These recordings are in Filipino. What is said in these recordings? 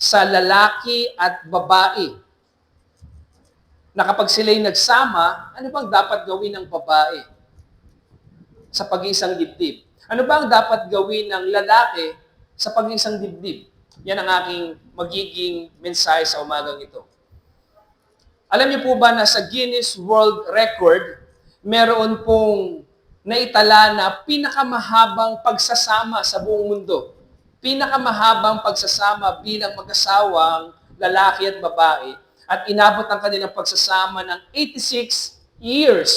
sa lalaki at babae. Na kapag sila'y nagsama, ano bang dapat gawin ng babae sa pag-iisang dibdib? Ano ba ang dapat gawin ng lalaki sa pag-iisang dibdib? Yan ang aking magiging mensahe sa umagang ito. Alam niyo po ba na sa Guinness World Record, meron pong naitala na pinakamahabang pagsasama sa buong mundo. Pinakamahabang pagsasama bilang mag-asawang lalaki at babae at inabot ang kanilang pagsasama ng 86 years.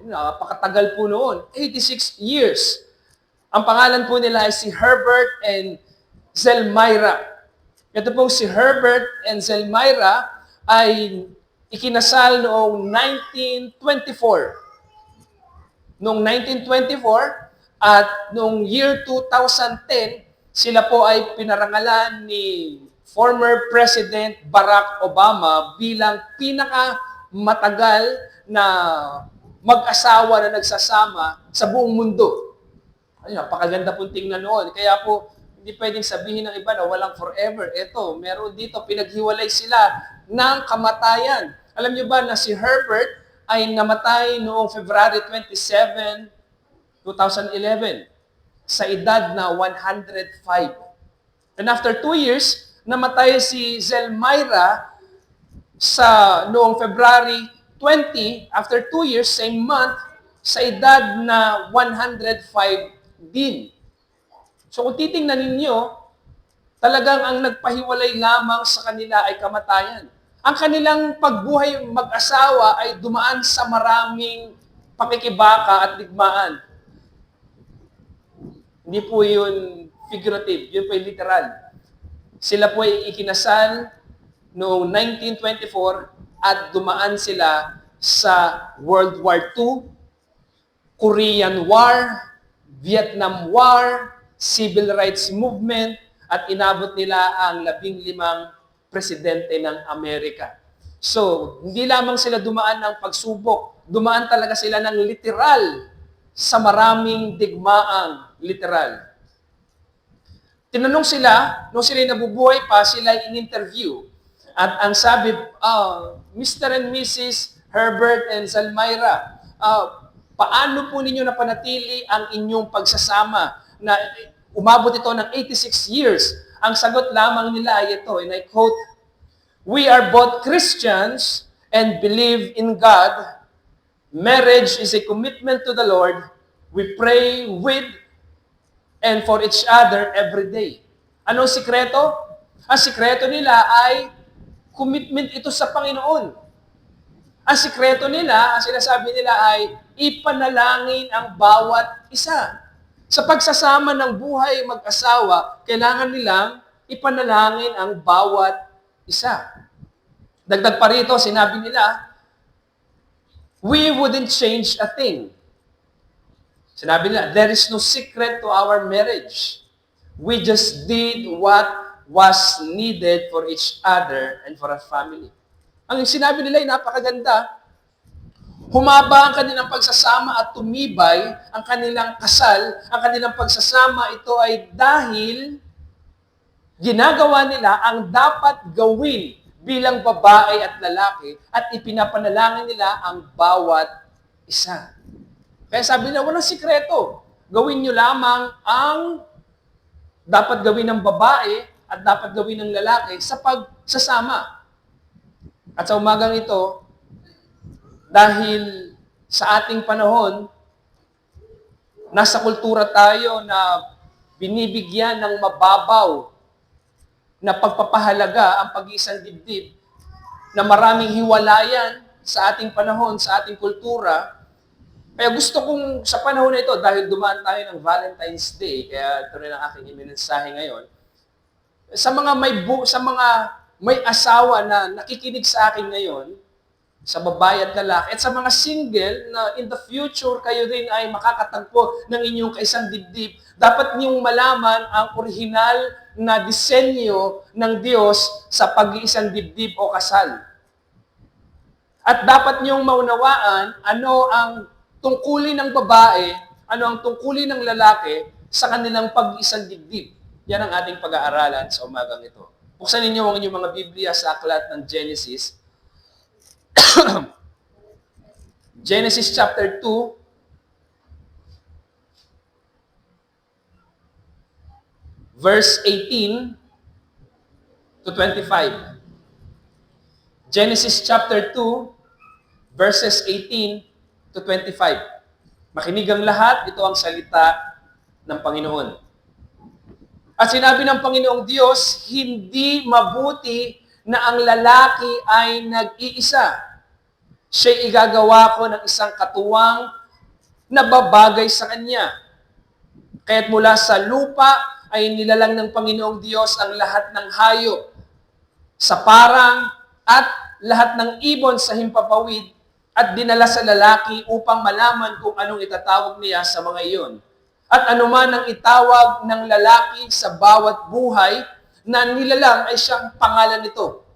Napakatagal po noon. 86 years. Ang pangalan po nila ay si Herbert and Zelmyra. Ito pong si Herbert and Zelmyra ay ikinasal noong 1924. Noong 1924 at noong year 2010, sila po ay pinarangalan ni former President Barack Obama bilang pinakamatagal na mag-asawa na nagsasama sa buong mundo. Ay, napakaganda pong tingnan noon. Kaya po, hindi pwedeng sabihin ng iba na walang forever. Ito, meron dito, pinaghiwalay sila ng kamatayan. Alam niyo ba na si Herbert ay namatay noong February 27, 2011 sa edad na 105. And after 2 years, namatay si Zelmyra noong February 20, after 2 years, same month, sa edad na 105 din. So kung titingnan ninyo, talagang ang nagpahiwalay lamang sa kanila ay kamatayan. Ang kanilang pagbuhay mag-asawa ay dumaan sa maraming pakikibaka at digmaan. Hindi po yun figurative, yun po yung literal. Sila po ay ikinasal noong 1924 at dumaan sila sa World War II, Korean War, Vietnam War, Civil Rights Movement, at inabot nila ang 15 presidente ng Amerika. So, hindi lamang sila dumaan ng pagsubok, dumaan talaga sila ng literal sa maraming digmaang literal. Tinanong sila, nung sila nabubuhay pa, sila in-interview. At ang sabi, Mr. and Mrs. Herbert and Zelmyra, paano po ninyo napanatili ang inyong pagsasama na umabot ito ng 86 years? Ang sagot lamang nila ay ito, and I quote, "We are both Christians and believe in God. Marriage is a commitment to the Lord. We pray with and for each other every day." Anong sikreto? Ang sikreto nila ay commitment ito sa Panginoon. Ang sikreto nila, ang sinasabi nila ay ipanalangin ang bawat isa. Sa pagsasama ng buhay mag-asawa, kailangan nilang ipanalangin ang bawat isa. Dagdag pa rito, sinabi nila, we wouldn't change a thing. Sinabi nila, there is no secret to our marriage. We just did what was needed for each other and for our family. Ang sinabi nila ay napakaganda. Humaba ang kanilang pagsasama at tumibay ang kanilang kasal. Ang kanilang pagsasama, ito ay dahil ginagawa nila ang dapat gawin bilang babae at lalaki at ipinapanalangin nila ang bawat isa. Kaya sabi nila, walang sikreto. Gawin nyo lamang ang dapat gawin ng babae at dapat gawin ng lalaki sa pagsasama. At sa umagang ito, dahil sa ating panahon, nasa kultura tayo na binibigyan ng mababaw na pagpapahalaga ang pag-iisang dibdib, na maraming hiwalayan sa ating panahon, sa ating kultura. Kaya gusto kong sa panahon na ito, dahil dumaan tayo ng Valentine's Day, kaya ito rin ang aking iminensahe ngayon, sa mga may asawa na nakikinig sa akin ngayon, sa babae at lalaki, at sa mga single na in the future kayo rin ay makakatagpo ng inyong kaisang dibdib, dapat niyong malaman ang orihinal na disenyo ng Diyos sa pag-iisang dibdib o kasal. At dapat niyong maunawaan ano ang tungkulin ng babae, ano ang tungkulin ng lalaki sa kanilang pag-iisang dibdib. Yan ang ating pag-aaralan sa umagang ito. Buksan ninyo ang inyong mga Biblia sa aklat ng Genesis. Genesis chapter 2, verse 18 to 25. Genesis chapter 2, verses 18 to 25. Makinig ang lahat, ito ang salita ng Panginoon. At sinabi ng Panginoong Diyos, hindi mabuti na ang lalaki ay nag-iisa. Siya'y igagawa ko ng isang katuwang na babagay sa kanya. Kaya't mula sa lupa ay nilalang ng Panginoong Diyos ang lahat ng hayop, sa parang at lahat ng ibon sa himpapawid at dinala sa lalaki upang malaman kung anong itatawag niya sa mga iyon. At anuman ang itawag ng lalaki sa bawat buhay na nilalang ay siyang pangalan nito.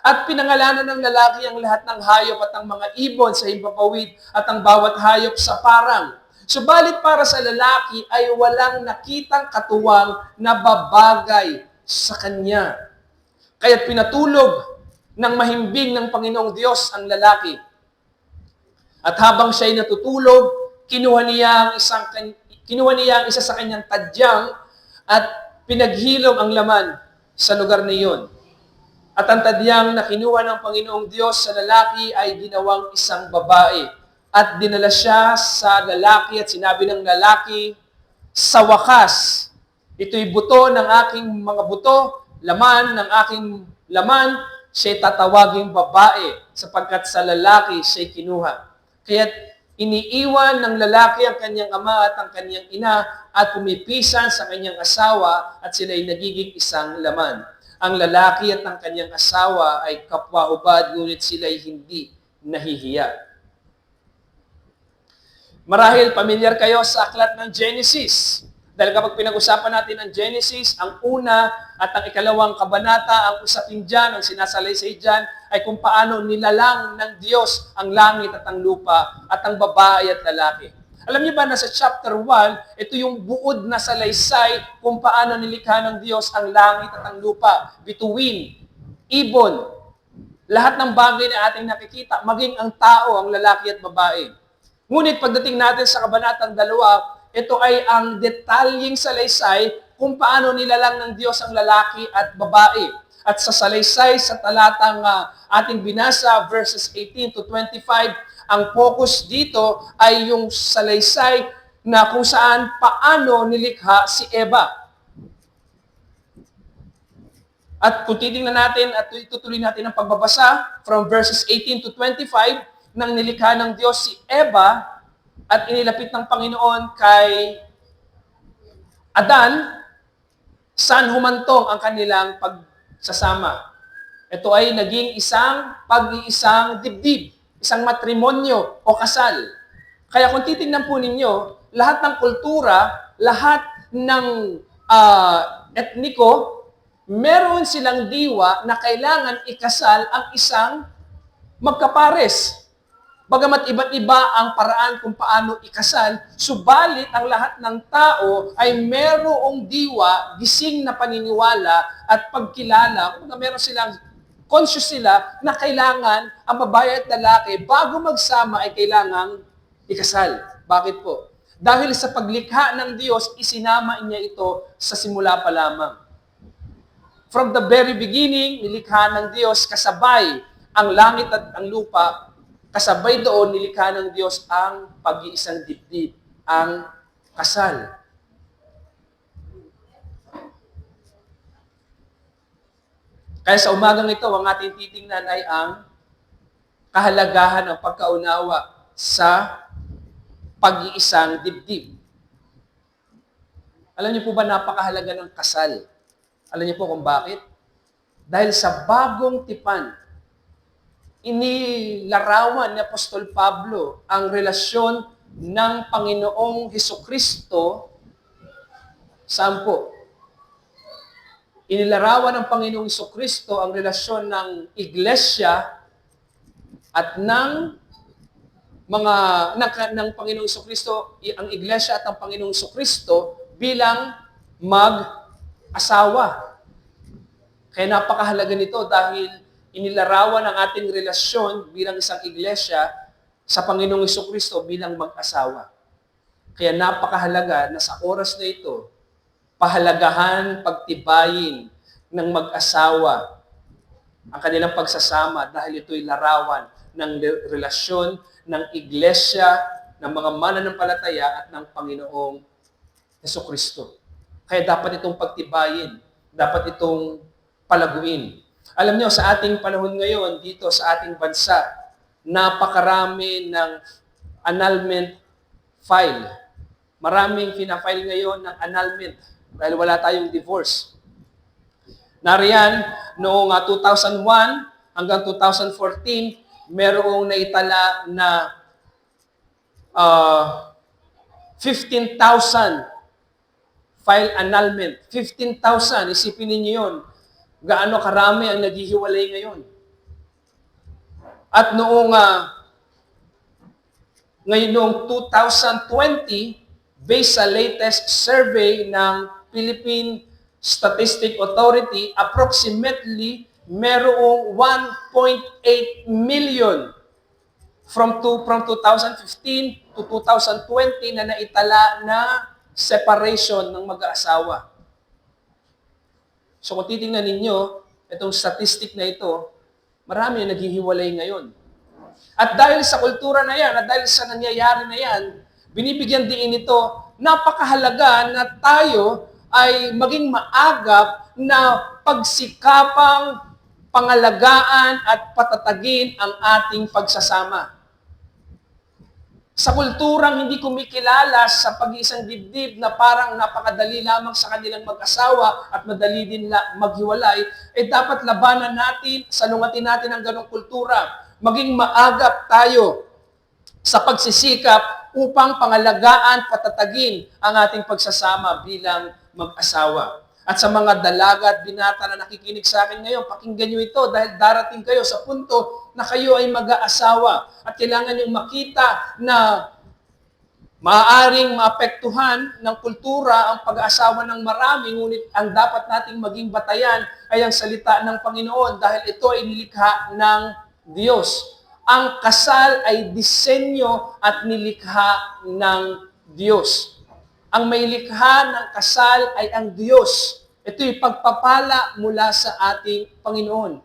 At pinangalanan ng lalaki ang lahat ng hayop at ang mga ibon sa himpapawid at ang bawat hayop sa parang. Subalit para sa lalaki ay walang nakitang katuwang na babagay sa kanya. Kaya't pinatulog ng mahimbing ng Panginoong Diyos ang lalaki. At habang siya'y natutulog, kinuha niya ang isa sa kanyang tadyang at pinaghilom ang laman sa lugar na iyon. At ang tadyang na kinuha ng Panginoong Diyos sa lalaki ay ginawang isang babae. At dinala siya sa lalaki at sinabi ng lalaki, sa wakas, ito'y buto ng aking mga buto, laman ng aking laman, siya'y tatawaging babae sapagkat sa lalaki siya'y kinuha. Kaya't iniiwan ng lalaki ang kanyang ama at ang kanyang ina at pumipisan sa kanyang asawa at sila'y nagiging isang laman. Ang lalaki at ang kanyang asawa ay kapwa-hubad, ngunit sila'y hindi nahihiya. Marahil pamilyar kayo sa aklat ng Genesis. Dahil kapag pinag-usapan natin ang Genesis, ang una at ang ikalawang kabanata, ang usapin dyan, ang sinasalaysay dyan, ay kung paano nilalang ng Diyos ang langit at ang lupa at ang babae at lalaki. Alam niyo ba na sa chapter 1, ito yung buod na salaysay kung paano nilikha ng Diyos ang langit at ang lupa, bituin, ibon, lahat ng bagay na ating nakikita, maging ang tao, ang lalaki at babae. Ngunit pagdating natin sa kabanatang 2, ito ay ang detalyeng salaysay kung paano nilalang ng Diyos ang lalaki at babae. At sa salaysay, sa talatang ating binasa, verses 18 to 25, ang focus dito ay yung salaysay na kung saan paano nilikha si Eva. At kung titingnan natin at itutuloy natin ang pagbabasa from verses 18 to 25, nang nilikha ng Diyos si Eva, at inilapit ng Panginoon kay Adan, saan humantong ang kanilang pagsasama. Ito ay naging isang pag-iisang dibdib, isang matrimonyo o kasal. Kaya kung titingnan po ninyo, lahat ng kultura, lahat ng etniko, meron silang diwa na kailangan ikasal ang isang magkapares. Bagamat iba't iba ang paraan kung paano ikasal, subalit ang lahat ng tao ay merong diwa, gising na paniniwala at pagkilala. Kung meron silang, conscious sila na kailangan ang babae at lalaki bago magsama ay kailangang ikasal. Bakit po? Dahil sa paglikha ng Diyos, isinama niya ito sa simula pa lamang. From the very beginning, nilikha ng Diyos kasabay ang langit at ang lupa. Kasabay doon, nilikha ng Diyos ang pag-iisang dibdib, ang kasal. Kaya sa umagang ito, ang ating titingnan ay ang kahalagahan ng pagkaunawa sa pag-iisang dibdib. Alam niyo po ba napakahalaga ng kasal? Alam niyo po kung bakit? Dahil sa bagong tipan, inilarawan ni Apostol Pablo ang relasyon ng Panginoong Hesukristo. Saan po? Inilarawan ng Panginoong Hesukristo ang relasyon ng Iglesia at ng Panginoong Hesukristo, ang Iglesia at ang Panginoong Hesukristo bilang mag-asawa. Kaya napakahalaga nito dahil inilarawan ang ating relasyon bilang isang iglesia sa Panginoong Jesucristo bilang mag-asawa. Kaya napakahalaga na sa oras na ito, pahalagahan, pagtibayin ng mag-asawa ang kanilang pagsasama dahil ito'y larawan ng relasyon ng iglesia, ng mga mananampalataya at ng Panginoong Jesucristo. Kaya dapat itong pagtibayin, dapat itong palaguin. Alam niyo, sa ating panahon ngayon, dito sa ating bansa, napakarami ng annulment file. Maraming fina-file ngayon ng annulment dahil wala tayong divorce. Nariyan, noong 2001 hanggang 2014, merong naitala na 15,000 file annulment. 15,000, isipin ninyo yun. Gaano karami ang naghihiwalay ngayon. At noong 2020, based sa latest survey ng Philippine Statistic Authority, approximately merong 1.8 million from 2015 to 2020 na naitala na separation ng mag-aasawa. So kung titingnan ninyo, itong statistic na ito, marami ang naghihiwalay ngayon. At dahil sa kultura na yan, at dahil sa nangyayari na yan, binibigyan din ito, napakahalaga na tayo ay maging maagap na pagsikapang pangalagaan at patatagin ang ating pagsasama. Sa kulturang hindi kumikilala sa pag-iisang dibdib na parang napakadali lamang sa kanilang mag-asawa at madali din maghiwalay, dapat labanan natin, salungatin natin ang ganong kultura. Maging maagap tayo sa pagsisikap upang pangalagaan, patatagin ang ating pagsasama bilang mag-asawa. At sa mga dalaga at binata na nakikinig sa akin ngayon, pakinggan nyo ito dahil darating kayo sa punto na kayo ay mag-aasawa at kailangan nyo makita na maaaring maapektuhan ng kultura ang pag-aasawa ng marami, ngunit ang dapat nating maging batayan ay ang salita ng Panginoon dahil ito ay nilikha ng Diyos. Ang kasal ay disenyo at nilikha ng Diyos. Ang may likha ng kasal ay ang Diyos. Ito'y pagpapala mula sa ating Panginoon.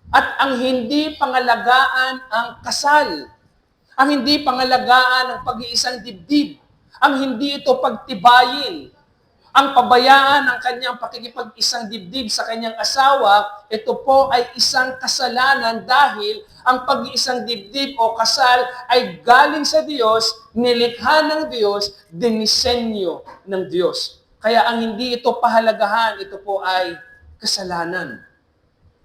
At ang hindi pangalagaan ang kasal, ang hindi pangalagaan ang pag-iisang dibdib, ang hindi ito pagtibayin, ang pabayaan ng kanyang pakikipag-isang dibdib sa kanyang asawa, ito po ay isang kasalanan dahil ang pag-iisang dibdib o kasal ay galing sa Diyos, nilikha ng Diyos, dinisenyo ng Diyos. Kaya ang hindi ito pahalagahan, ito po ay kasalanan.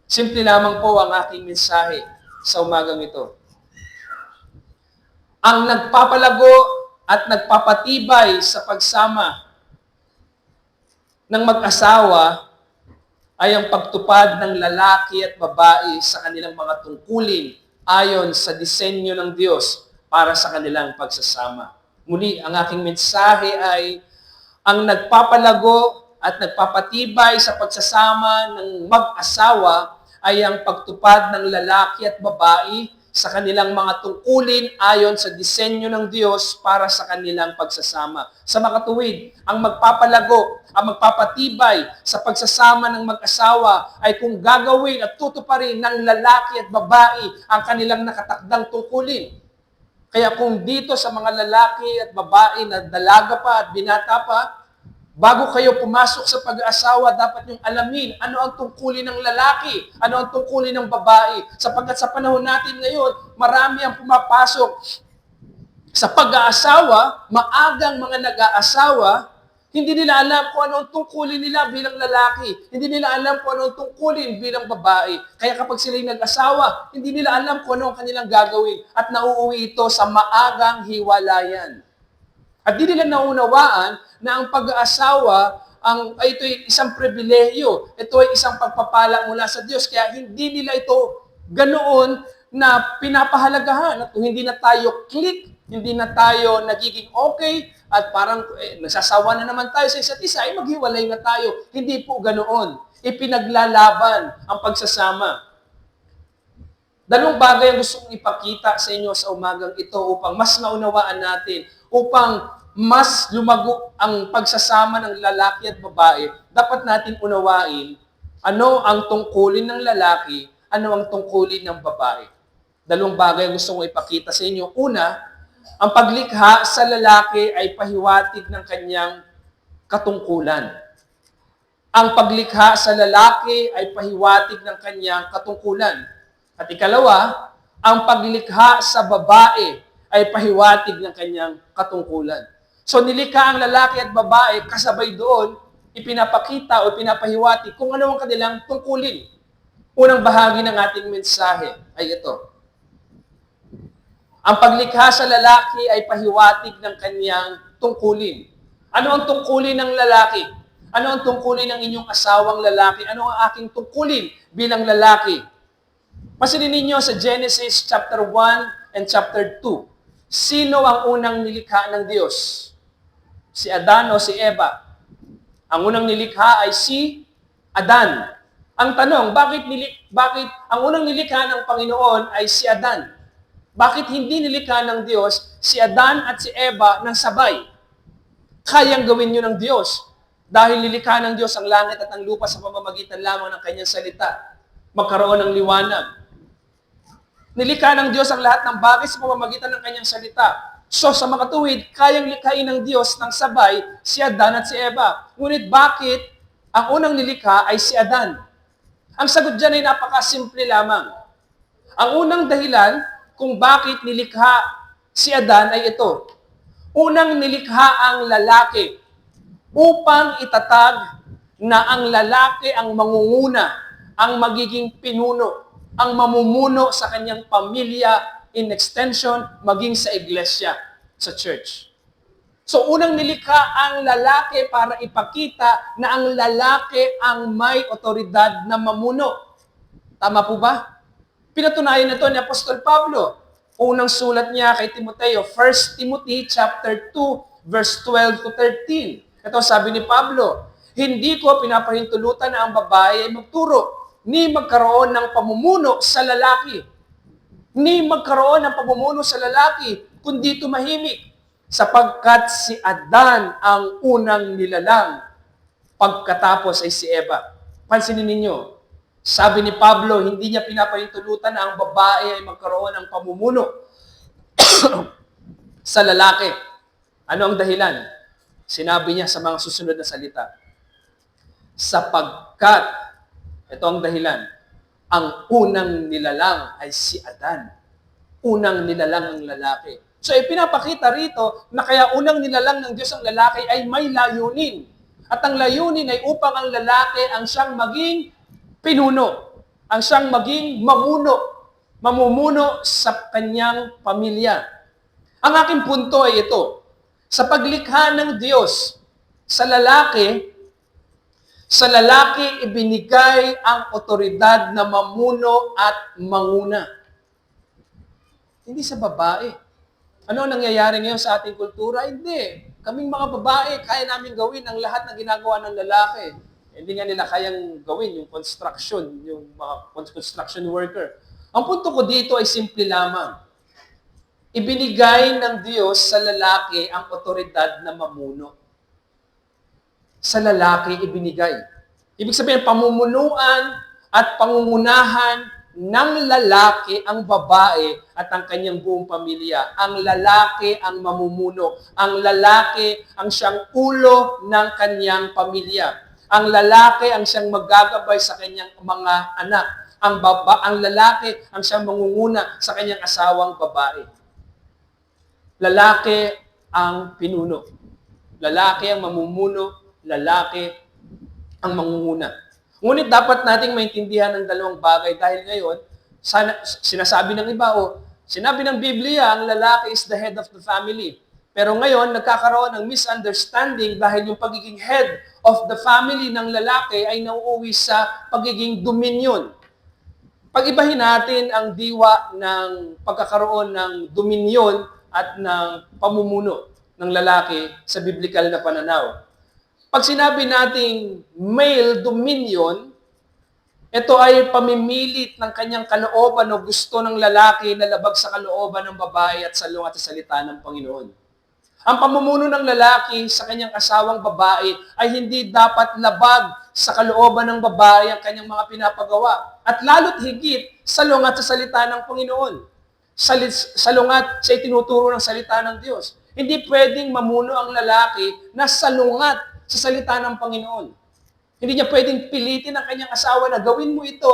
Simple lamang po ang aking mensahe sa umagang ito. Ang nagpapalago at nagpapatibay sa pagsama ng mag-asawa ay ang pagtupad ng lalaki at babae sa kanilang mga tungkulin ayon sa disenyo ng Diyos para sa kanilang pagsasama. Muli, ang aking mensahe ay ang nagpapalago at nagpapatibay sa pagsasama ng mag-asawa ay ang pagtupad ng lalaki at babae sa kanilang mga tungkulin ayon sa disenyo ng Diyos para sa kanilang pagsasama. Sa makatuwid, ang magpapalago, ang magpapatibay sa pagsasama ng mag-asawa ay kung gagawin at tutuparin ng lalaki at babae ang kanilang nakatakdang tungkulin. Kaya kung dito sa mga lalaki at babae na dalaga pa at binata pa, bago kayo pumasok sa pag-aasawa, dapat niyong alamin ano ang tungkulin ng lalaki, ano ang tungkulin ng babae. Sapagkat sa panahon natin ngayon, marami ang pumapasok sa pag-aasawa, maagang mga nag-aasawa, hindi nila alam kung ano ang tungkulin nila bilang lalaki. Hindi nila alam kung ano ang tungkulin bilang babae. Kaya kapag sila'y nag-asawa, hindi nila alam kung ano ang kanilang gagawin. At nauuwi ito sa maagang hiwalayan. At di nila naunawaan na ang pag-aasawa ito ay isang pribilehiyo. Ito ay isang pagpapala mula sa Diyos. Kaya hindi nila ito ganoon na pinapahalagahan. At kung hindi na tayo click, hindi na tayo nagiging okay, at parang nagsasawa na naman tayo sa isa't isa, ay maghiwalay na tayo. Hindi po ganoon. ipinaglalaban ang pagsasama. Dalawang bagay ang gusto kong ipakita sa inyo sa umagang ito upang mas maunawaan natin, upang mas lumago ang pagsasama ng lalaki at babae. Dapat natin unawain ano ang tungkulin ng lalaki, ano ang tungkulin ng babae. Dalawang bagay ang gusto kong ipakita sa inyo. Una, ang paglikha sa lalaki ay pahiwatig ng kanyang katungkulan. Ang paglikha sa lalaki ay pahiwatig ng kanyang katungkulan. At ikalawa, ang paglikha sa babae ay pahiwatig ng kanyang katungkulan. So nilikha ang lalaki at babae, kasabay doon, ipinapakita o pinapahiwatig kung ano ang kanilang tungkulin. Unang bahagi ng ating mensahe ay ito. Ang paglikha sa lalaki ay pahiwatig ng kanyang tungkulin. Ano ang tungkulin ng lalaki? Ano ang tungkulin ng inyong asawang lalaki? Ano ang aking tungkulin bilang lalaki? Pansinin ninyo sa Genesis chapter 1 and chapter 2. Sino ang unang nilikha ng Diyos? Si Adan o si Eva? Ang unang nilikha ay si Adan. Ang tanong, bakit ang unang nilikha ng Panginoon ay si Adan? Bakit hindi nilikha ng Diyos si Adan at si Eva ng sabay? Kayang gawin yun ng Diyos dahil nilikha ng Diyos ang langit at ang lupa sa pamamagitan lamang ng kanyang salita. Magkaroon ng liwanag. Nilikha ng Diyos ang lahat ng bagay sa pamamagitan ng kanyang salita. So sa makatuwid, kayang likhain ng Diyos ng sabay si Adan at si Eva. Ngunit bakit ang unang nilikha ay si Adan? Ang sagot dyan ay napakasimple lamang. Ang unang dahilan kung bakit nilikha si Adan ay ito. Unang nilikha ang lalaki upang itatag na ang lalaki ang mangunguna, ang magiging pinuno, ang mamumuno sa kanyang pamilya, in extension, maging sa iglesia, sa church. So, unang nilikha ang lalaki para ipakita na ang lalaki ang may otoridad na mamuno. Tama po ba? Pinatunayan na ito ni Apostol Pablo. Unang sulat niya kay Timoteo, 1 Timothy chapter 2, verse 12 to 13. Ito sabi ni Pablo, hindi ko pinapahintulutan na ang babae ay magturo, ni magkaroon ng pamumuno sa lalaki. Ni magkaroon ng pamumuno sa lalaki, kundi tumahimik. Sapagkat si Adan ang unang nilalang, pagkatapos ay si Eva. Pansinin ninyo, sabi ni Pablo, hindi niya pinapahintulutan na ang babae ay magkaroon ng pamumuno sa lalaki. Ano ang dahilan? Sinabi niya sa mga susunod na salita. Sapagkat, ito ang dahilan, ang unang nilalang ay si Adan. Unang nilalang ng lalaki. So, ipinapakita rito na kaya unang nilalang ng Diyos ang lalaki ay may layunin. At ang layunin ay upang ang lalaki ang siyang maging pinuno. Ang siyang maging mamumuno sa kanyang pamilya. Ang aking punto ay ito. Sa paglikha ng Diyos sa lalaki ibinigay ang otoridad na mamuno at manguna. Hindi sa babae. Ano ang nangyayari ngayon sa ating kultura? Hindi. Kaming mga babae, kaya namin gawin ang lahat na ginagawa ng lalaki. Hindi nga nila kayang gawin yung construction, yung mga construction worker. Ang punto ko dito ay simple lamang. Ibinigay ng Diyos sa lalaki ang otoridad na mamuno. Sa lalaki ibinigay. Ibig sabihin, pamumunuan at pangungunahan ng lalaki ang babae at ang kanyang buong pamilya. Ang lalaki ang mamumuno. Ang lalaki ang siyang ulo ng kanyang pamilya. Ang lalaki ang siyang magagabay sa kanyang mga anak. Ang lalaki ang siyang mangunguna sa kanyang asawang babae. Lalaki ang pinuno. Lalaki ang mamumuno. Lalaki ang mangunguna. Ngunit dapat nating maintindihan ang dalawang bagay dahil ngayon, sinasabi ng iba, sinabi ng Biblia, ang lalaki is the head of the family. Pero ngayon, nagkakaroon ng misunderstanding dahil yung pagiging head of the family ng lalaki ay nauuwi sa pagiging dominion. Pag-ibahin natin ang diwa ng pagkakaroon ng dominion at ng pamumuno ng lalaki sa biblical na pananaw. Pag sinabi nating male dominion, Ito ay pamimilit ng kanyang kalooban o gusto ng lalaki na labag sa kalooban ng babae at salungat sa salita ng Panginoon. Ang pamumuno ng lalaki sa kanyang asawang babae ay hindi dapat labag sa kalooban ng babae ang kanyang mga pinapagawa. At lalo't higit, salungat sa salita ng Panginoon. Salungat sa itinuturo ng salita ng Diyos. Hindi pwedeng mamuno ang lalaki na salungat sa salita ng Panginoon. Hindi niya pwedeng pilitin ang kanyang asawa na gawin mo ito,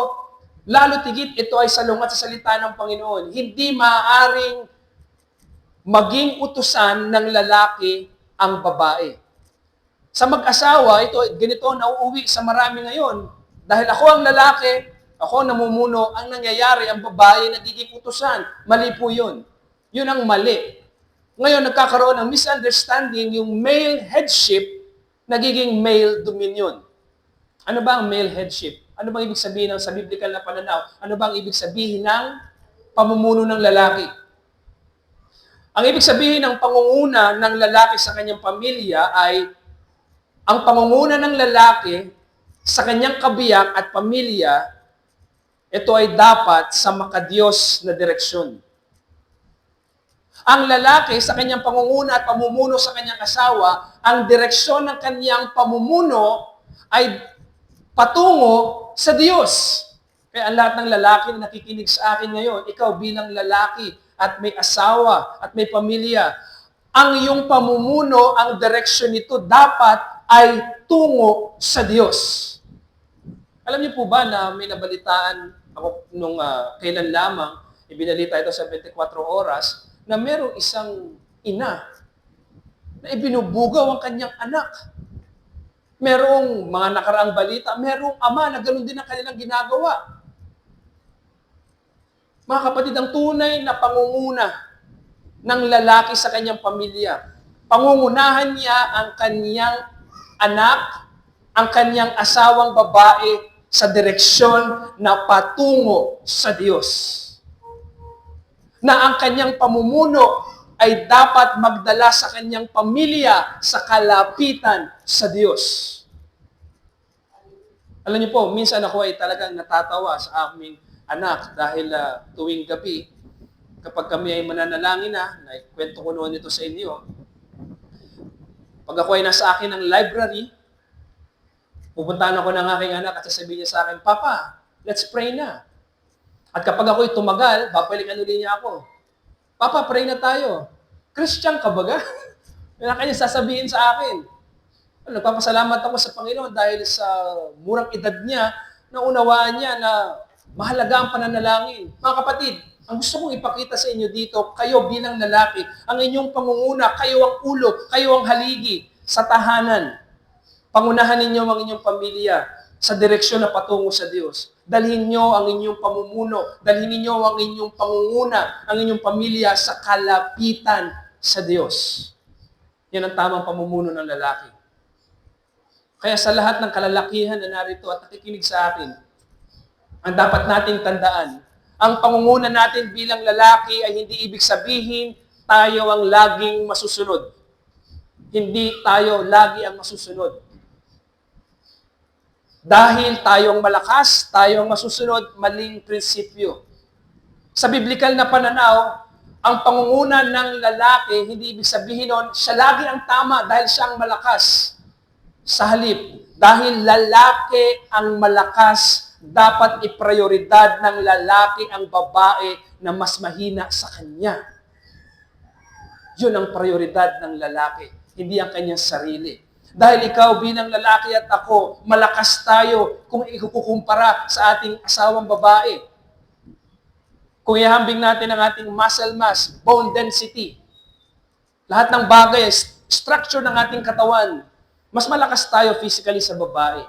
lalo't higit ito ay salungat sa salita ng Panginoon. Hindi maaaring maging utusan ng lalaki ang babae. Sa mag-asawa, ganito nauuwi sa marami ngayon. Dahil ako ang lalaki, ako namumuno, ang nangyayari, ang babae nagiging utusan. Mali po yun. Yun ang mali. Ngayon, nagkakaroon ng misunderstanding, yung male headship, nagiging male dominion. Ano ba ang male headship? Ano bang ibig sabihin sa biblical na pananaw? Ano ba ang ibig sabihin ng pamumuno ng lalaki? Ang ibig sabihin ng pangunguna ng lalaki sa kanyang pamilya ay ang pangunguna ng lalaki sa kanyang kabiyak at pamilya, ito ay dapat sa makadiyos na direksyon. Ang lalaki sa kanyang pangunguna at pamumuno sa kanyang asawa, ang direksyon ng kanyang pamumuno ay patungo sa Diyos. Kaya ang lahat ng lalaki na nakikinig sa akin ngayon, ikaw bilang lalaki at may asawa at may pamilya, ang iyong pamumuno, ang direksyon nito dapat ay tungo sa Diyos. Alam niyo po ba na may nabalitaan ako nung kailan lamang, ibinalita ito sa 24 oras, na merong isang ina na ibinubugaw ang kanyang anak. Merong mga nakaraang balita, merong ama na ganoon din ang kanilang ginagawa. Mga kapatid, ang tunay na pangunguna ng lalaki sa kanyang pamilya, pangungunahan niya ang kanyang anak, ang kanyang asawang babae sa direksyon na patungo sa Diyos. Na ang kanyang pamumuno ay dapat magdala sa kanyang pamilya sa kalapitan sa Diyos. Alam niyo po, minsan ako ay talagang natatawa sa aming anak dahil tuwing gabi, kapag kami ay mananalangin na kwento ko noon ito sa inyo, pag ako ay nasa akin ng library, pupuntahan ako ng aking anak at sasabihin niya sa akin, Papa, let's pray na. At kapag ako'y tumagal, babalikan ulit niya ako. Papa, pray na tayo. Christian ka baga? Yan ang kanya sasabihin sa akin. Nagpapasalamat ako sa Panginoon dahil sa murang edad niya, na unawaan niya na mahalaga ang pananalangin. Mga kapatid, ang gusto kong ipakita sa inyo dito, kayo bilang lalaki, ang inyong pangunguna, kayo ang ulo, kayo ang haligi sa tahanan. Pangunahan ninyo ang inyong pamilya sa direksyon na patungo sa Diyos. Dalhin niyo ang inyong pamumuno, dalhin niyo ang inyong pangunguna, ang inyong pamilya sa kalapitan sa Diyos. Yan ang tamang pamumuno ng lalaki. Kaya sa lahat ng kalalakihan na narito at nakikinig sa akin, ang dapat nating tandaan, ang pangunguna natin bilang lalaki ay hindi ibig sabihin tayo ang laging masusunod. Hindi tayo lagi ang masusunod. Dahil tayong malakas, tayong masusunod, maling prinsipyo. Sa biblikal na pananaw, ang pangunguna ng lalaki, hindi ibig sabihin nun, siya lagi ang tama dahil siya ang malakas. Sa halip, dahil lalaki ang malakas, dapat iprioridad ng lalaki ang babae na mas mahina sa kanya. Yun ang prioridad ng lalaki, hindi ang kanyang sarili. Dahil ikaw bilang lalaki at ako, malakas tayo kung ikukumpara sa ating asawang babae. Kung ihambing natin ang ating muscle mass, bone density, lahat ng bagay, structure ng ating katawan, mas malakas tayo physically sa babae.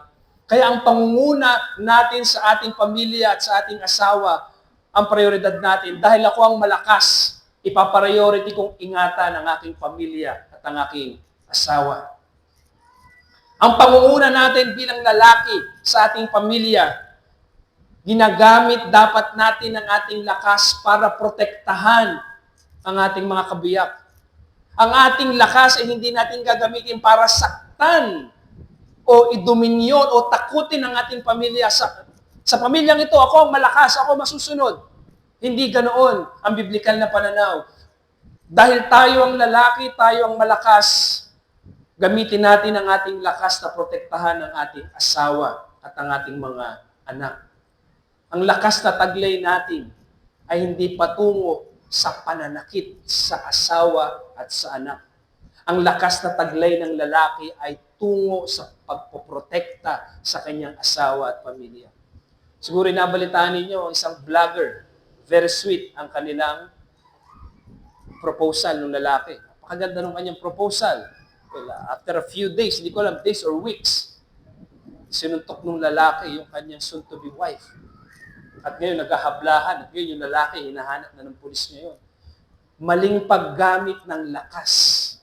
Kaya ang pangunguna natin sa ating pamilya at sa ating asawa, ang prioridad natin, dahil ako ang malakas, ipapriority kong ingatan ang aking pamilya at ang aking asawa. Ang pangunguna natin bilang lalaki sa ating pamilya, ginagamit dapat natin ang ating lakas para protektahan ang ating mga kabiyak. Ang ating lakas ay hindi natin gagamitin para saktan o idominyon o takutin ang ating pamilya Sa pamilyang ito, ako ang malakas, ako masusunod. Hindi ganoon ang biblikal na pananaw. Dahil tayo ang lalaki, tayo ang malakas, gamitin natin ang ating lakas na protektahan ang ating asawa at ang ating mga anak. Ang lakas na taglay natin ay hindi patungo sa pananakit sa asawa at sa anak. Ang lakas na taglay ng lalaki ay tungo sa pagpoprotekta sa kanyang asawa at pamilya. Siguro nabalitaan ninyo ang isang vlogger, very sweet ang kanilang proposal ng lalaki. Napakaganda ng kanyang proposal. Well, after a few days, hindi ko alam, days or weeks, sinuntok ng lalaki yung kanyang soon-to-be wife. At ngayon, naghahablahan. At ngayon, yung lalaki, hinahanap na ng pulis ngayon. Maling paggamit ng lakas.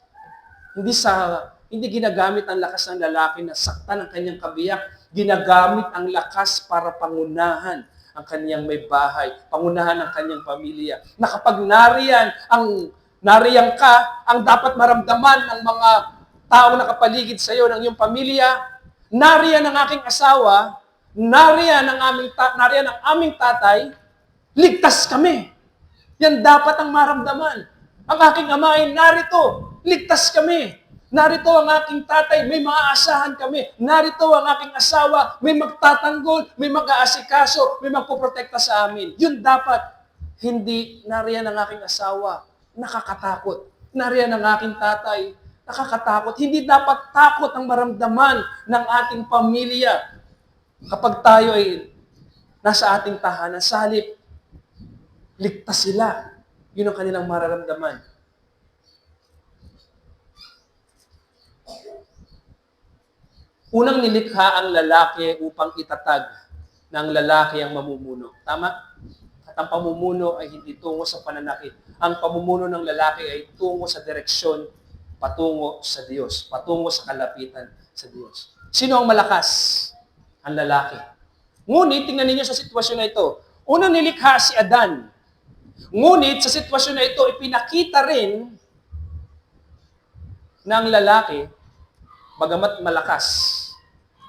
Hindi ginagamit ang lakas ng lalaki na saktan ang kanyang kabiyak. Ginagamit ang lakas para pangunahan ang kanyang may bahay, pangunahan ang kanyang pamilya. Na kapag nariyan ka, ang dapat maramdaman ng mga taong nakapaligid sa iyo, ng iyong pamilya, nariyan ang aking asawa, nariyan ang aming tatay, ligtas kami. Yan dapat ang maramdaman. Ang aking ama ay narito, ligtas kami. Narito ang aking tatay, may maaasahan kami. Narito ang aking asawa, may magtatanggol, may mag-aasikaso, may magpoprotekta sa amin. Yun dapat. Hindi nariyan ang aking asawa, nakakatakot. Nariyan ang aking tatay, nakakatakot. Hindi dapat takot ang maramdaman ng ating pamilya kapag tayo ay nasa ating tahanan. Sa halip, ligtas sila. Yun ang kanilang mararamdaman. Unang nilikha ang lalaki upang itatag na ang lalaki ang mamumuno. Tama? At ang pamumuno ay hindi tungo sa pananakit. Ang pamumuno ng lalaki ay tungo sa direksyon, patungo sa Diyos, patungo sa kalapitan sa Diyos. Sino ang malakas? Ang lalaki. Ngunit, tingnan ninyo sa sitwasyon na ito. Unang nilikha si Adan. Ngunit, sa sitwasyon na ito, ipinakita rin ng lalaki, bagamat malakas,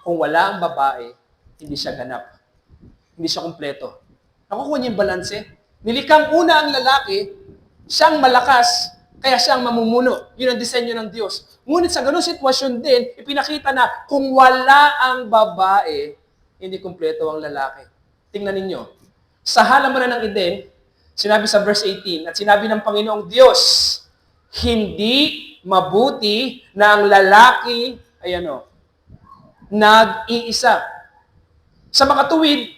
kung wala ang babae, hindi siya ganap. Hindi siya kumpleto. Nakukuha niya yung balanse. Nilikang una ang lalaki, siyang malakas, kaya siyang mamumuno. Yun ang disenyo ng Diyos. Ngunit sa ganung sitwasyon din, ipinakita na kung wala ang babae, hindi kumpleto ang lalaki. Tingnan ninyo. Sa halamanan ng Eden, sinabi sa verse 18, at sinabi ng Panginoong Diyos, hindi mabuti na ang lalaki ay nag-iisa. Sa makatuwid,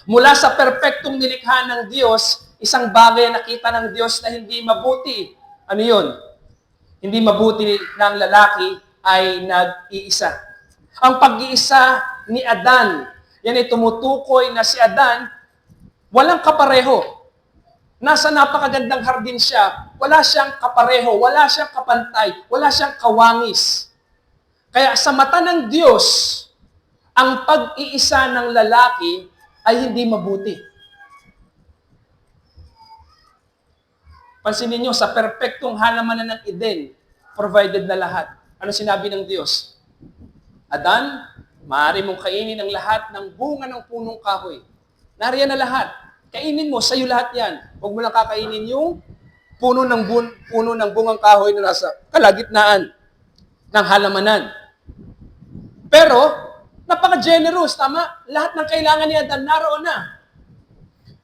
mula sa perpektong nilikha ng Diyos, isang bagay na nakita ng Diyos na hindi mabuti. Ano yun? Hindi mabuti na ang lalaki ay nag-iisa. Ang pag-iisa ni Adan, yan ay tumutukoy na si Adan, walang kapareho. Nasa napakagandang hardin siya, wala siyang kapareho, wala siyang kapantay, wala siyang kawangis. Kaya sa mata ng Diyos, ang pag-iisa ng lalaki ay hindi mabuti. Pansinin niyo, sa perpektong halamanan ng Eden, provided na lahat. Ano sinabi ng Diyos? Adan, maaari mong kainin ang lahat ng bunga ng punong kahoy. Nariyan na lahat. Kainin mo, sa'yo lahat yan. Huwag mo lang kakainin yung puno ng bungang kahoy na nasa kalagitnaan ng halamanan. Pero, napaka-generous, tama? Lahat ng kailangan ni Adan naroon na.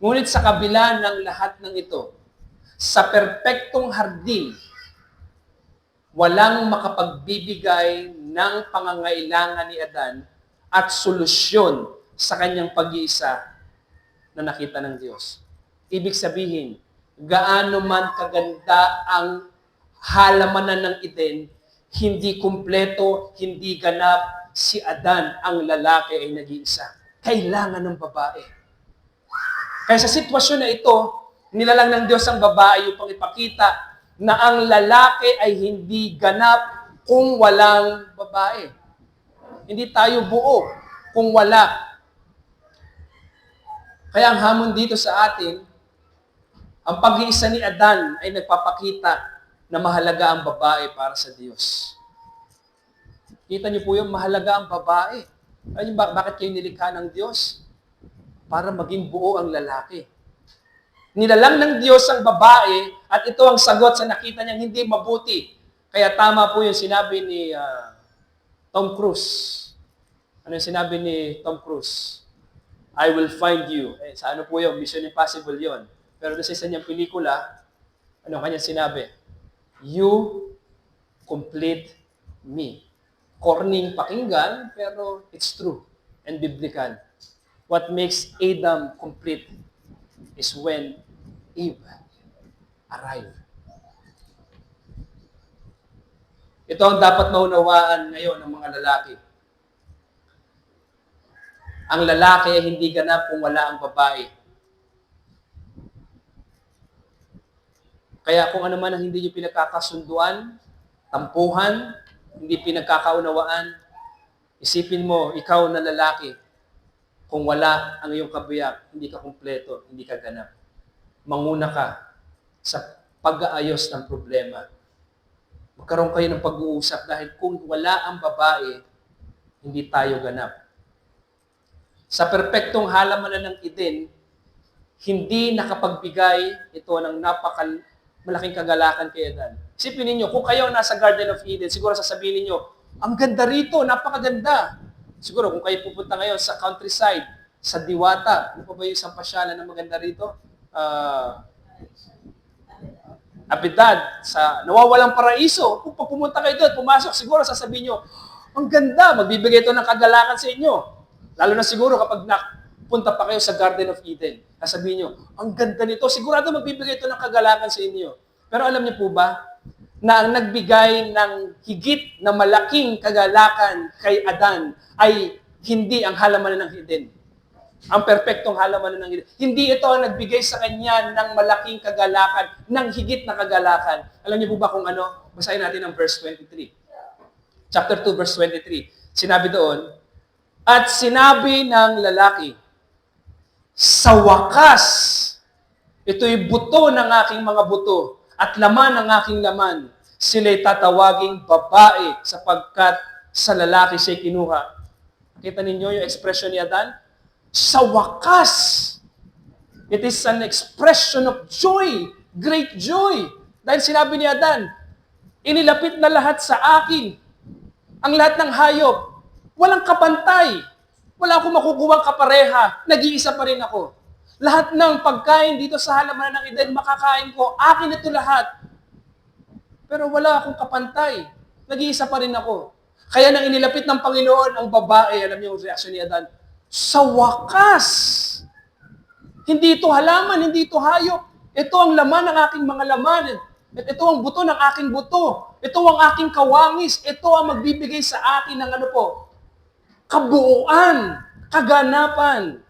Ngunit sa kabila ng lahat ng ito, sa perpektong hardin, walang makapagbibigay ng pangangailangan ni Adan at solusyon sa kanyang pag-iisa na nakita ng Diyos. Ibig sabihin, gaano man kaganda ang halamanan ng Eden, hindi kumpleto, hindi ganap, si Adan, ang lalaki ay nag-iisa. Kailangan ng babae. Kaya sa sitwasyon na ito, nilalang ng Diyos ang babae upang ipakita na ang lalaki ay hindi ganap kung walang babae. Hindi tayo buo kung wala. Kaya ang hamon dito sa atin, ang pag-iisa ni Adan ay nagpapakita na mahalaga ang babae para sa Diyos. Kita niyo po yung mahalaga ang babae. Alam niyo bakit kayo nilikha ng Diyos? para maging buo ang lalaki. Nilalang ng Diyos ang babae at ito ang sagot sa nakita niyang hindi mabuti. Kaya tama po yung sinabi ni Tom Cruise. Ano yung sinabi ni Tom Cruise? I will find you. Sa ano po yun? Mission Impossible yon. Pero sa isa niyang pelikula, ano kanyang sinabi? You complete me. Corning pakinggan, pero it's true and biblical. What makes Adam complete is when Eve arrived. Ito ang dapat maunawaan ngayon ng mga lalaki. Ang lalaki ay hindi ganap kung wala ang babae. Kaya kung ano man ang hindi nyo pinagkakasunduan, tampuhan, hindi pinagkakaunawaan, isipin mo, ikaw na lalaki, kung wala ang iyong kabiyak, hindi ka kumpleto, hindi ka ganap. Manguna ka sa pag-aayos ng problema. Magkaroon kayo ng pag-uusap dahil kung wala ang babae, hindi tayo ganap. Sa perpektong halamanan ng Eden, hindi nakapagbigay ito ng malaking kagalakan kay Adan. Isipin ninyo, kung kayo nasa Garden of Eden, siguro sasabihin ninyo, ang ganda rito, napakaganda. Siguro kung kayo pupunta ngayon sa countryside, sa Diwata, ano pa ba yung isang pasyalan na maganda rito? Abidad, sa Nawawalang Paraiso. Kung pumunta kayo doon, pumasok, siguro sasabihin nyo, ang ganda, magbibigay ito ng kagalakan sa inyo. Lalo na siguro kapag punta pa kayo sa Garden of Eden. Sasabihin nyo, ang ganda nito, sigurado magbibigay ito ng kagalakan sa inyo. Pero alam niyo po ba, na ang nagbigay ng higit na malaking kagalakan kay Adan ay hindi ang halamanan ng Eden. Ang perpektong halamanan ng Eden. Hindi ito ang nagbigay sa kanya ng malaking kagalakan, ng higit na kagalakan. Alam niyo po ba kung ano? Basahin natin ang verse 23. Chapter 2, verse 23. Sinabi doon, at sinabi ng lalaki, sa wakas, ito'y buto ng aking mga buto at laman ng aking laman. Sila'y tatawaging babae sapagkat sa lalaki siya'y kinuha. Kita ninyo yung expression ni Adan? Sa wakas. It is an expression of joy, great joy. Dahil sinabi ni Adan, inilapit na lahat sa akin, ang lahat ng hayop, walang kapantay. Wala akong makukuhang kapareha. Nag-iisa pa rin ako. Lahat ng pagkain dito sa halamanan ng Eden, makakain ko. Akin ito lahat. Pero wala akong kapantay. Nag-iisa pa rin ako. Kaya nang inilapit ng Panginoon ang babae, alam niyo yung reaksyon ni Adan, sa wakas. Hindi ito halaman, hindi ito hayop. Ito ang laman ng aking mga laman. At ito ang buto ng aking buto. Ito ang aking kawangis. Ito ang magbibigay sa akin ng ano po, kabuuan, kaganapan.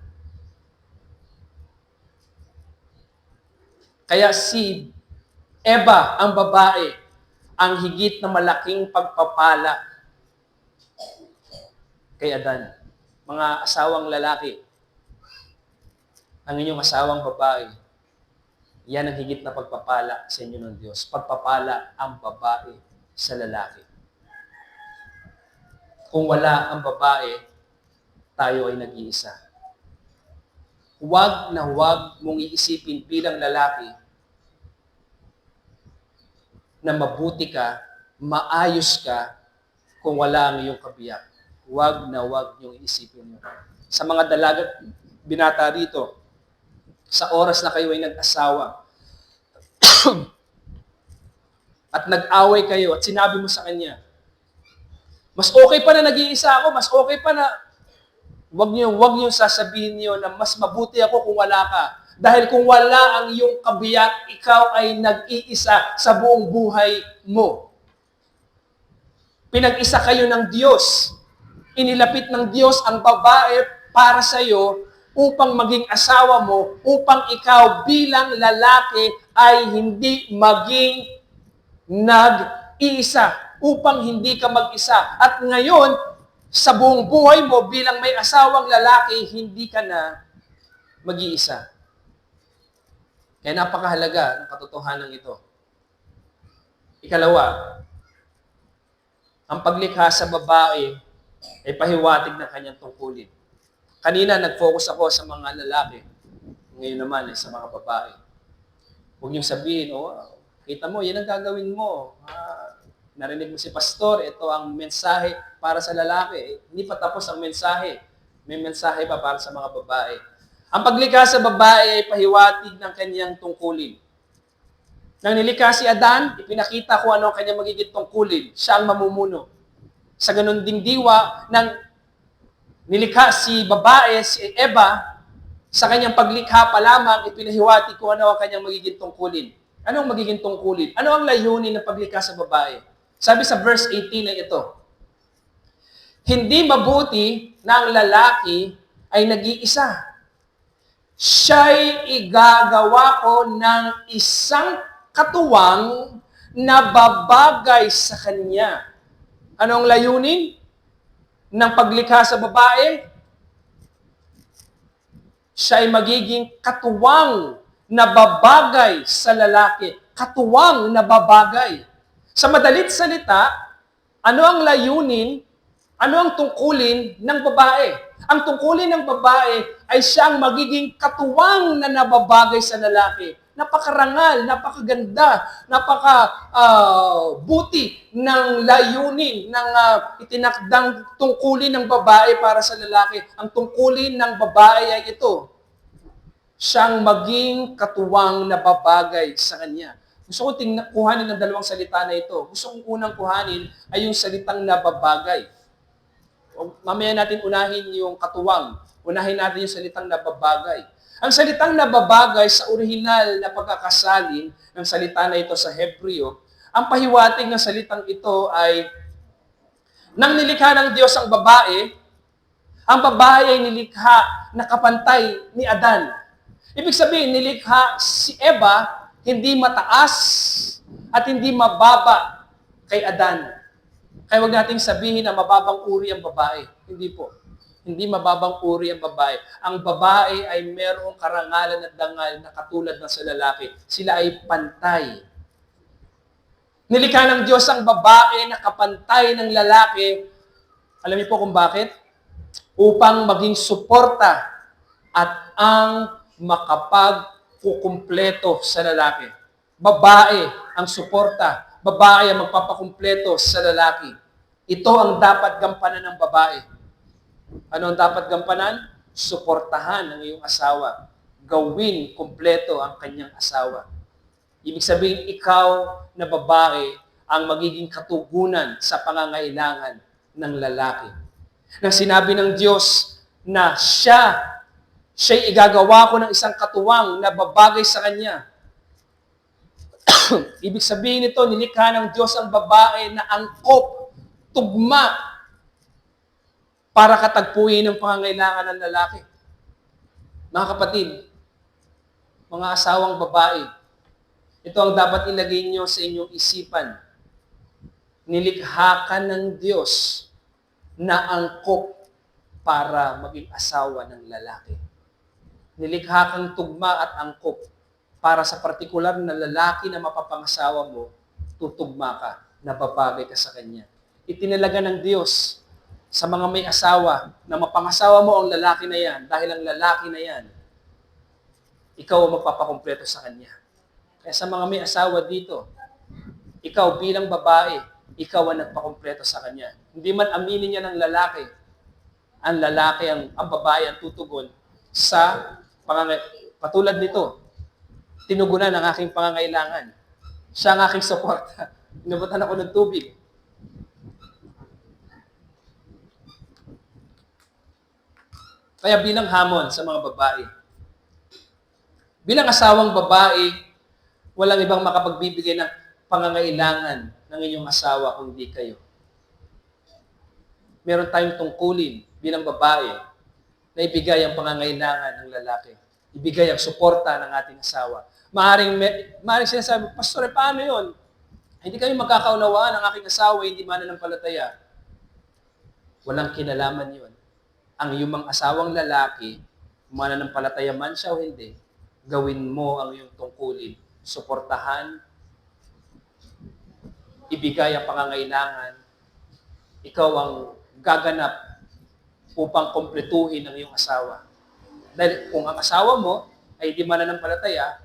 Kaya si Eva, ang babae, ang higit na malaking pagpapala kay Adan. Mga asawang lalaki, ang inyong asawang babae, yan ang higit na pagpapala sa inyo ng Diyos. Pagpapala ang babae sa lalaki. Kung wala ang babae, tayo ay nag-iisa. Huwag na huwag mong iisipin bilang lalaki na mabuti ka, maayos ka, kung wala ang iyong kabiyak. Huwag na huwag niyong iisipin mo. Sa mga dalaga, binata rito, sa oras na kayo ay nag-asawa, at nag-away kayo, at sinabi mo sa kanya, mas okay pa na nag-iisa ako, mas okay pa na, wag niyo sasabihin niyo na mas mabuti ako kung wala ka. Dahil kung wala ang iyong kabiyak, ikaw ay nag-iisa sa buong buhay mo. Pinag-isa kayo ng Diyos. Inilapit ng Diyos ang babae para sa iyo upang maging asawa mo, upang ikaw bilang lalaki ay hindi maging nag-iisa. Upang hindi ka mag-isa. At ngayon, sa buong buhay mo bilang may asawang lalaki, hindi ka na mag-iisa. Kaya napakahalaga ng katotohanan ito. Ikalawa, ang paglikha sa babae ay pahiwatig ng kanyang tungkulin. Kanina, nag-focus ako sa mga lalaki. Ngayon naman, sa mga babae. Huwag niyong sabihin, kita mo, yan ang gagawin mo. Narinig mo si pastor, ito ang mensahe para sa lalaki. Hindi pa tapos ang mensahe. May mensahe pa para sa mga babae. Ang paglikha sa babae ay pahiwatig ng kanyang tungkulin. Nang nilikha si Adan, ipinakita ko ano ang kanyang magiging tungkulin. Siya ang mamumuno. Sa ganun ding diwa, nang nilikha si babae, si Eva, sa kanyang paglikha pa lamang, ipinahiwatig ko ano ang kanyang magiging tungkulin. Ano ang magiging tungkulin? Ano ang layunin ng paglikha sa babae? Sabi sa verse 18 na ito, hindi mabuti na ang lalaki ay nag-iisa. Siya'y igagawa ko ng isang katuwang na babagay sa kanya. Ano ang layunin ng paglikha sa babae? Siya ay magiging katuwang na babagay sa lalaki. Katuwang na babagay. Sa madalit salita, ano ang layunin, ano ang tungkulin ng babae? Ang tungkulin ng babae ay siyang magiging katuwang na nababagay sa lalaki. Napakarangal, napakaganda, buti ng layunin, ng itinakdang tungkulin ng babae para sa lalaki. Ang tungkulin ng babae ay ito, siyang maging katuwang na babagay sa kanya. Gusto ko kuhanin ng dalawang salita na ito. Gusto kong unang kuhanin ay yung salitang nababagay. Mamaya natin unahin yung katuwang. Unahin natin yung salitang nababagay. Ang salitang nababagay sa orihinal na pagkakasalin ng salita na ito sa Hebreo, ang pahiwatig ng salitang ito ay nang nilikha ng Diyos ang babae ay nilikha na kapantay ni Adan. Ibig sabihin, nilikha si Eva hindi mataas at hindi mababa kay Adan. Kaya wag nating sabihin na mababang uri ang babae. Hindi po. Hindi mababang uri ang babae. Ang babae ay merong karangalan at dangal na katulad ng sa lalaki. Sila ay pantay. Nilikha ng Diyos ang babae na kapantay ng lalaki. Alam niyo po kung bakit? Upang maging suporta at ang makapagkukumpleto sa lalaki. Babae ang suporta. Babae ang magpapakumpleto sa lalaki. Ito ang dapat gampanan ng babae. Ano ang dapat gampanan? Suportahan ang iyong asawa. Gawin kumpleto ang kanyang asawa. Ibig sabihin, ikaw na babae ang magiging katugunan sa pangangailangan ng lalaki. Nang sinabi ng Diyos na siya'y igagawa ko ng isang katuwang na babagay sa kanya. Ibig sabihin nito, nilikha ng Diyos ang babae na angkop, tugma, para katagpuin ang pangangailangan ng lalaki. Mga kapatid, mga asawang babae, ito ang dapat ilagay niyo sa inyong isipan. Nilikha ka ng Diyos na angkop para maging asawa ng lalaki. Nilikha kang tugma at angkop para sa partikular na lalaki na mapapangasawa mo, tutugma ka, nababagay ka sa kanya. Itinalaga ng Diyos sa mga may asawa na mapangasawa mo ang lalaki na yan, dahil ang lalaki na yan, ikaw ang magpapakumpleto sa kanya. Kaya sa mga may asawa dito, ikaw bilang babae, ikaw ang nagpakumpleto sa kanya. Hindi man aminin niya ng lalaki, ang babae ang tutugon sa patulad nito, tinugunan ang aking pangangailangan. Siya ang aking suporta. Inubutan ako ng tubig. Kaya bilang hamon sa mga babae, bilang asawang babae, walang ibang makapagbibigay ng pangangailangan ng inyong asawa kundi kayo. Meron tayong tungkulin bilang babae na ibigay ang pangangailangan ng lalaki. Ibigay ang suporta ng ating asawa. Maaring sinasabi, Pastor, paano yun? Hindi kami magkakaunawaan ng aking asawa, hindi mananampalataya. Walang kinalaman yun. Ang iyong asawang lalaki, mananampalataya man siya o hindi, gawin mo ang iyong tungkulin. Suportahan, ibigay ang pangangailangan, ikaw ang gaganap upang kumpletuhin ang iyong asawa. Dahil kung ang asawa mo ay di mananampalataya,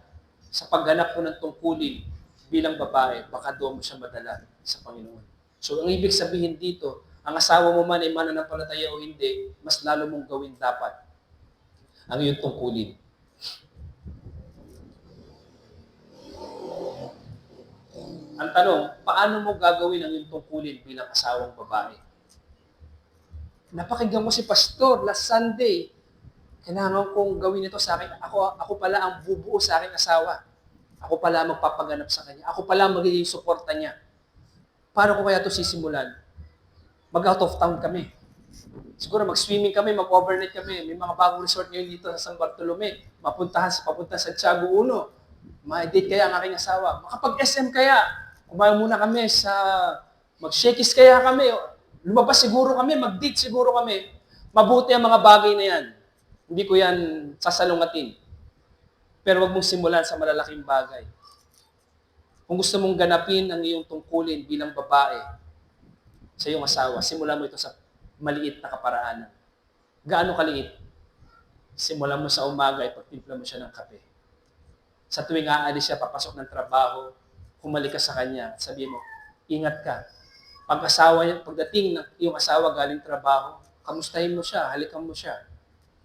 sa pagganap mo ng tungkulin bilang babae, baka doon mo siya madala sa Panginoon. So, ang ibig sabihin dito, ang asawa mo man ay mananampalataya o hindi, mas lalo mong gawin dapat ang iyong tungkulin. Ang tanong, paano mo gagawin ang iyong tungkulin bilang asawang babae? Napakinggan mo si Pastor last Sunday. Kailangan kong gawin ito sa akin. Ako pala ang bubuo sa aking asawa. Ako pala ang magpapaganap sa kanya. Ako pala ang magiging suporta niya. Paano ko kaya ito sisimulan? Mag-out of town kami. Siguro mag-swimming kami, mag-overnight kami. May mga bagong resort ngayon dito sa San Bartolome. Papunta sa Tiago Uno. Ma-date kaya ang aking asawa. Makapag-SM kaya. Kumain muna kami sa... Mag-shakies kaya kami. Lumabas siguro kami, mag-date siguro kami. Mabuti ang mga bagay na yan. Hindi ko yan sasalungatin. Pero wag mong simulan sa malalaking bagay. Kung gusto mong ganapin ang iyong tungkulin bilang babae sa iyong asawa, simulan mo ito sa maliit na kaparaanan. Gaano kaliit? Simulan mo sa umaga, ipagtimpla mo siya ng kape. Sa tuwing aalis siya, papasok ng trabaho, humalik ka sa kanya, sabihin mo, ingat ka. Pagdating ng iyong asawa galing trabaho, kamustahin mo siya, halikan mo siya,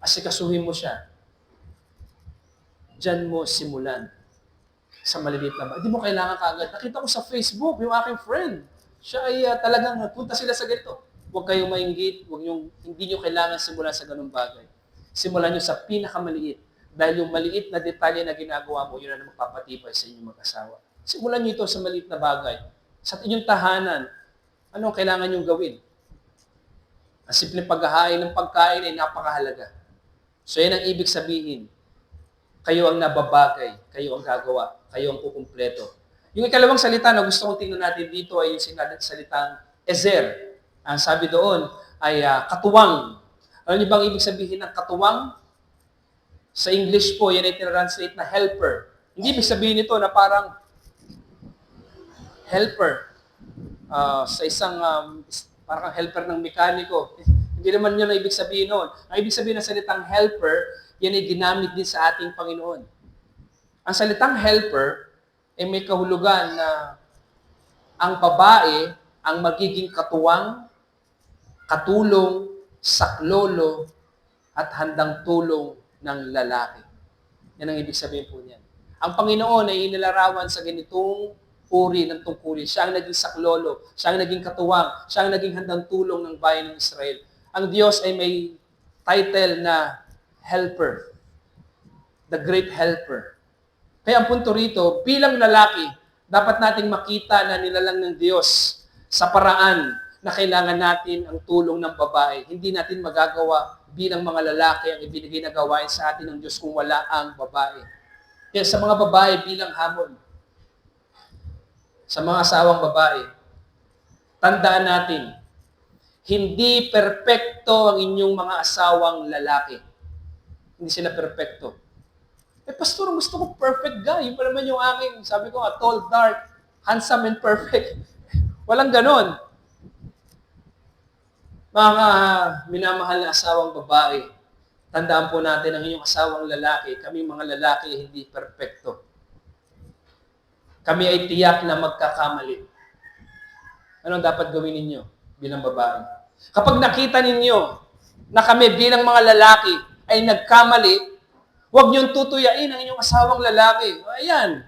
asikasuhin mo siya. Diyan mo simulan sa maliliit na bagay. Hindi mo kailangan kaagad. Nakita ko sa Facebook, yung aking friend, siya ay talagang punta sila sa ganito. Huwag kayong mainggit, hindi nyo kailangan simulan sa ganung bagay. Simulan nyo sa pinakamaliit. Dahil yung maliit na detalye na ginagawa mo, yun ang magpapatibay sa inyong mag-asawa. Simulan nyo ito sa maliit na bagay. Sa inyong tahanan, anong kailangan nyo gawin? Ang simpleng paghahain ng pagkain ay napakahalaga. So yan ang ibig sabihin. Kayo ang nababagay, kayo ang gagawa, kayo ang kukumpleto. Yung ikalawang salita na gusto kong tingnan natin dito ay yung salitang ezer. Ang sabi doon ay katuwang. Alam niyo bang ibig sabihin ng katuwang? Sa English po, yan ay tinranslate na helper. Hindi ibig sabihin nito na parang helper. Sa isang parang helper ng mekaniko. Hindi naman yun ang ibig sabihin noon. Ang ibig sabihin ng salitang helper, yan ay ginamit din sa ating Panginoon. Ang salitang helper ay may kahulugan na ang babae ang magiging katuwang, katulong, saklolo, at handang tulong ng lalaki. Yan ang ibig sabihin po niyan. Ang Panginoon ay inilarawan sa ganitong uri ng tungkulin. Siya ang naging saklolo, siya ang naging katuwang, siya ang naging handang tulong ng bayan ng Israel. Ang Diyos ay may title na helper. The great helper. Kaya ang punto rito, bilang lalaki, dapat nating makita na nilalang ng Diyos sa paraan na kailangan natin ang tulong ng babae. Hindi natin magagawa bilang mga lalaki ang ibinigay na gawain sa atin ng Diyos kung wala ang babae. Kaya sa mga babae bilang hamon, sa mga asawang babae, tandaan natin, hindi perpekto ang inyong mga asawang lalaki. Hindi sila perpekto. Pastor, gusto ko perfect guy. Yung pa naman yung aking, sabi ko tall, dark, handsome, and perfect. Walang ganon. Mga minamahal na asawang babae, tandaan po natin ang inyong asawang lalaki, kami mga lalaki hindi perpekto. Kami ay tiyak na magkakamali. Anong dapat gawin ninyo bilang babae? Kapag nakita ninyo na kami bilang mga lalaki ay nagkamali, huwag niyong tutuyain ang inyong asawang lalaki. Ayan.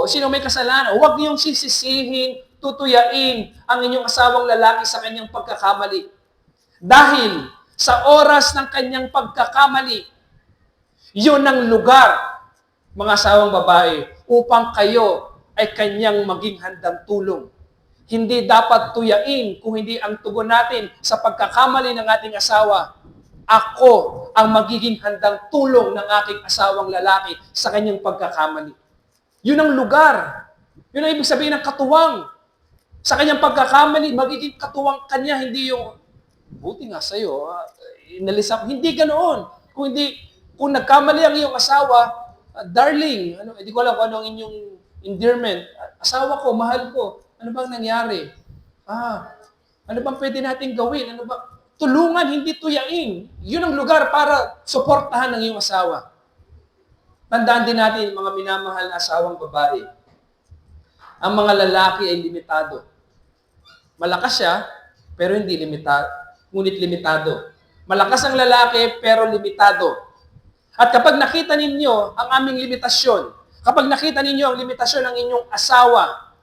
Sino may kasalanan? Huwag niyong sisisihin, tutuyain ang inyong asawang lalaki sa kanyang pagkakamali. Dahil sa oras ng kanyang pagkakamali, yun ang lugar, mga asawang babae, upang kayo ay kanyang maging handang tulong. Hindi dapat tuyain kung hindi ang tugon natin sa pagkakamali ng ating asawa. Ako ang magiging handang tulong ng aking asawang lalaki sa kanyang pagkakamali. Yun ang lugar. Yun ang ibig sabihin ng katuwang. Sa kanyang pagkakamali, magiging katuwang kanya, hindi yung, buti nga sa'yo, inalisap. Hindi ganoon. Kung nagkamali ang iyong asawa, darling, hindi ko alam kung ano ang inyong endearment. Asawa ko, mahal ko, ano bang nangyari? Ano bang pwede natin gawin? tulungan, hindi tuyain. Yun ang lugar para suportahan ng iyong asawa. Tandaan din natin, mga minamahal na asawang babae, ang mga lalaki ay limitado. Malakas siya, pero hindi limitado, ngunit limitado. Malakas ang lalaki, pero limitado. At kapag nakita ninyo ang aming limitasyon, kapag nakita ninyo ang limitasyon ng inyong asawa,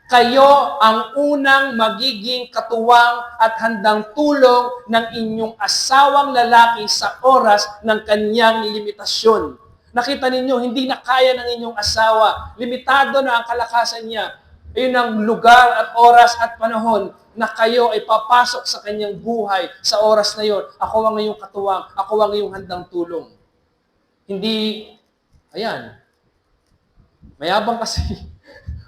kayo ang unang magiging katuwang at handang tulong ng inyong asawang lalaki sa oras ng kanyang limitasyon. Nakita ninyo, hindi na kaya ng inyong asawa. Limitado na ang kalakasan niya. Ayun ang lugar at oras at panahon na kayo ay papasok sa kanyang buhay sa oras na yon. Ako ang iyong katuwang, ako ang iyong handang tulong. Hindi, ayan, mayabang kasi.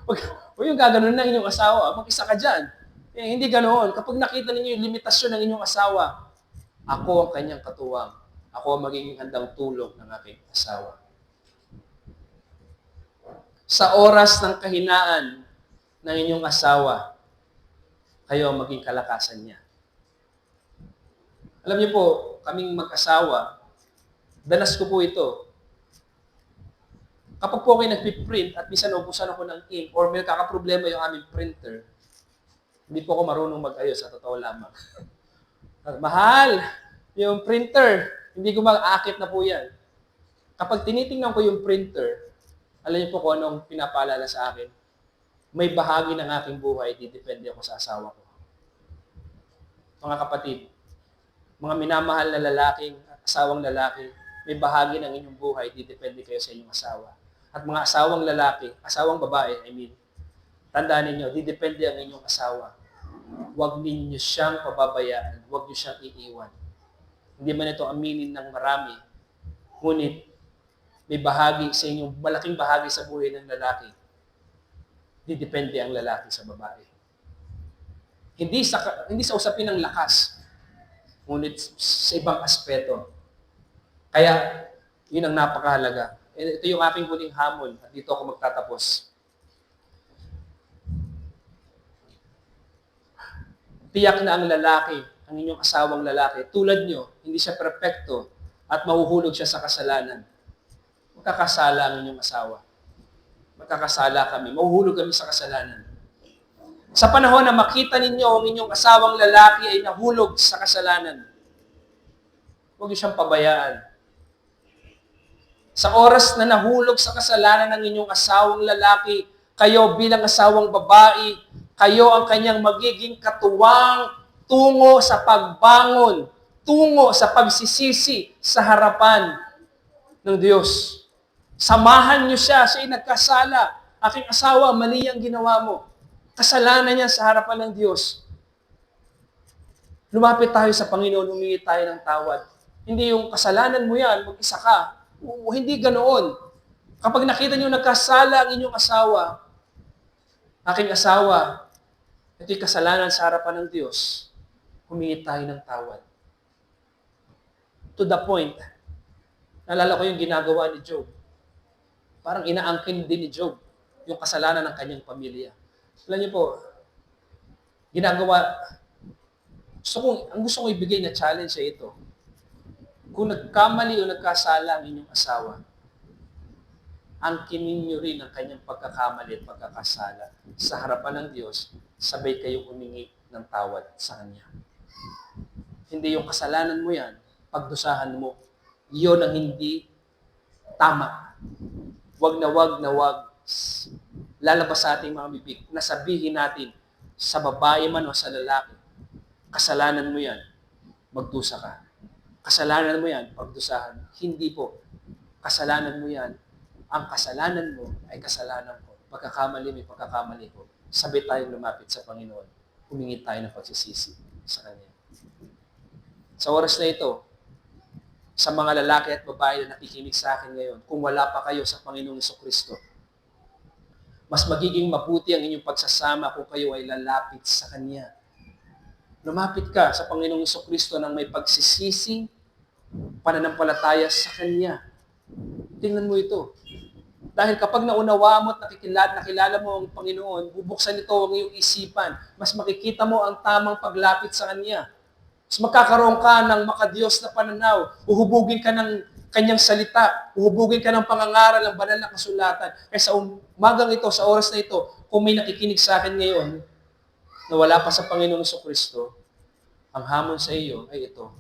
Huwag yung gaganon na inyong asawa, mag-isa ka dyan. Hindi ganoon. Kapag nakita ninyo yung limitasyon ng inyong asawa, ako ang kanyang katuwang. Ako ang magiging handang tulong ng aking asawa. Sa oras ng kahinaan ng inyong asawa, kayo ang maging kalakasan niya. Alam niyo po, kaming mag-asawa, danas ko po ito. Kapag po kayo nagpiprint at minsan naubusan ako ng ink or may kakaproblema yung aming printer, hindi po ako marunong mag-ayos, sa totoo lamang. Mahal, yung printer, hindi ko mag-aakit na po yan. Kapag tinitingnan ko yung printer, alam niyo po kung anong pinapaalala sa akin? May bahagi ng aking buhay, didepende ako sa asawa ko. Mga kapatid, mga minamahal na lalaking, asawang lalaki, may bahagi ng inyong buhay, didepende kayo sa inyong asawa. At mga asawang lalaki, asawang babae, tandaan ninyo, didepende ang inyong asawa. Huwag ninyo siyang pababayaan, huwag niyo siyang iiwan. Hindi man ito aminin ng marami, ngunit may bahagi sa inyong, malaking bahagi sa buhay ng lalaki, didepende ang lalaki sa babae. Hindi sa usapin ng lakas, ngunit sa ibang aspeto. Kaya, yun ang napakahalaga. Ito yung aking huling hamon at dito ako magtatapos. Tiyak na ang lalaki, ang inyong asawang lalaki, tulad nyo, hindi siya perpekto at mahuhulog siya sa kasalanan. Magkakasala ang inyong asawa. Magkakasala kami. Mahuhulog kami sa kasalanan. Sa panahon na makita ninyo ang inyong asawang lalaki ay nahulog sa kasalanan, huwag niyo siyang pabayaan. Sa oras na nahulog sa kasalanan ng inyong asawang lalaki, kayo bilang asawang babae, kayo ang kanyang magiging katuwang tungo sa pagbangon, tungo sa pagsisisi sa harapan ng Diyos. Samahan niyo siya ay nagkasala. Aking asawa, mali ang ginawa mo. Kasalanan niya sa harapan ng Diyos. Lumapit tayo sa Panginoon, humingi tayo ng tawad. Hindi yung kasalanan mo yan, mag-isa ka. Hindi ganoon. Kapag nakita niyo nagkasala ang inyong asawa, aking asawa, ito'y kasalanan sa harapan ng Diyos, humingi tayo ng tawad. To the point, naalala ko yung ginagawa ni Job. Parang inaangkin din ni Job yung kasalanan ng kanyang pamilya. Alam niyo po, ang gusto kong ibigay na challenge ay ito. Kung nagkamali o nagkasala ang inyong asawa, angkinin niyo rin ang kanyang pagkakamali at pagkakasala. Sa harapan ng Diyos, sabay kayong humingi ng tawad sa Kanya. Hindi yung kasalanan mo yan, pagdusahan mo. Iyon ang hindi tama. Wag na wag lalabas sa ating mga bibig na sabihin natin sa babae man o sa lalaki, kasalanan mo yan, magdusa ka. Kasalanan mo yan, pagdusahan. Hindi po. Kasalanan mo yan. Ang kasalanan mo ay kasalanan ko. Pagkakamali mo, pagkakamali ko. Sabay tayong lumapit sa Panginoon. Humingi tayo ng pagsisisi sa Kanya. Sa oras na ito, sa mga lalaki at babae na nakikinig sa akin ngayon, kung wala pa kayo sa Panginoong Jesucristo, mas magiging mabuti ang inyong pagsasama kung kayo ay lalapit sa Kanya. Lumapit ka sa Panginoong Jesucristo nang may pagsisisi, pananampalataya sa Kanya. Tingnan mo ito. Dahil kapag naunawa mo at nakilala mo ang Panginoon, bubuksan ito ang iyong isipan. Mas makikita mo ang tamang paglapit sa Kanya. Mas magkakaroon ka ng makadiyos na pananaw. Uhubugin ka ng kanyang salita. Uhubugin ka ng pangangaral ng banal na kasulatan. Kaya sa umagang ito, sa oras na ito, kung may nakikinig sa akin ngayon na wala pa sa Panginoong Kristo, ang hamon sa iyo ay ito.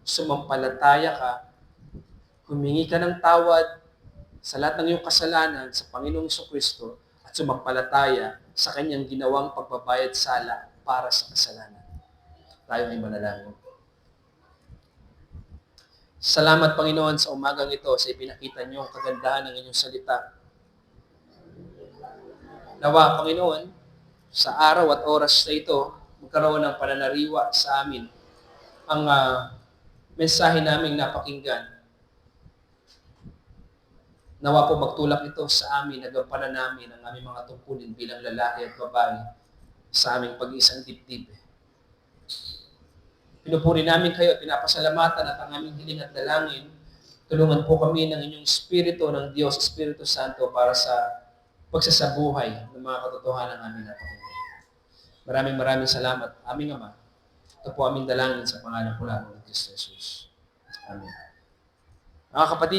Sumampalataya ka, humingi ka ng tawad sa lahat ng iyong kasalanan sa Panginoong Kristo at sumampalataya sa kanyang ginawang pagbabayad sala para sa kasalanan. Tayo ay manalangin. Salamat, Panginoon, sa umagang ito sa ipinakita niyong kagandahan ng inyong salita. Nawa, Panginoon, sa araw at oras na ito, magkaroon ng pananariwa sa amin ang mensahe naming napakinggan. Nawa po magtulak ito sa amin, nagampanan namin ang aming mga tungkulin bilang lalaki at babae sa aming pag-iisang dibdib. Pinupuri namin kayo at pinapasalamatan at ang aming hiling at dalangin. Tulungan po kami ng inyong Espiritu ng Diyos, Espiritu Santo, para sa pagsasabuhay ng mga katotohanan namin na Panginoon. Maraming salamat, aming Ama. Ito po aming dalangin sa pangalan po namin ng Kristo Jesus. Amen. Mga kapatid,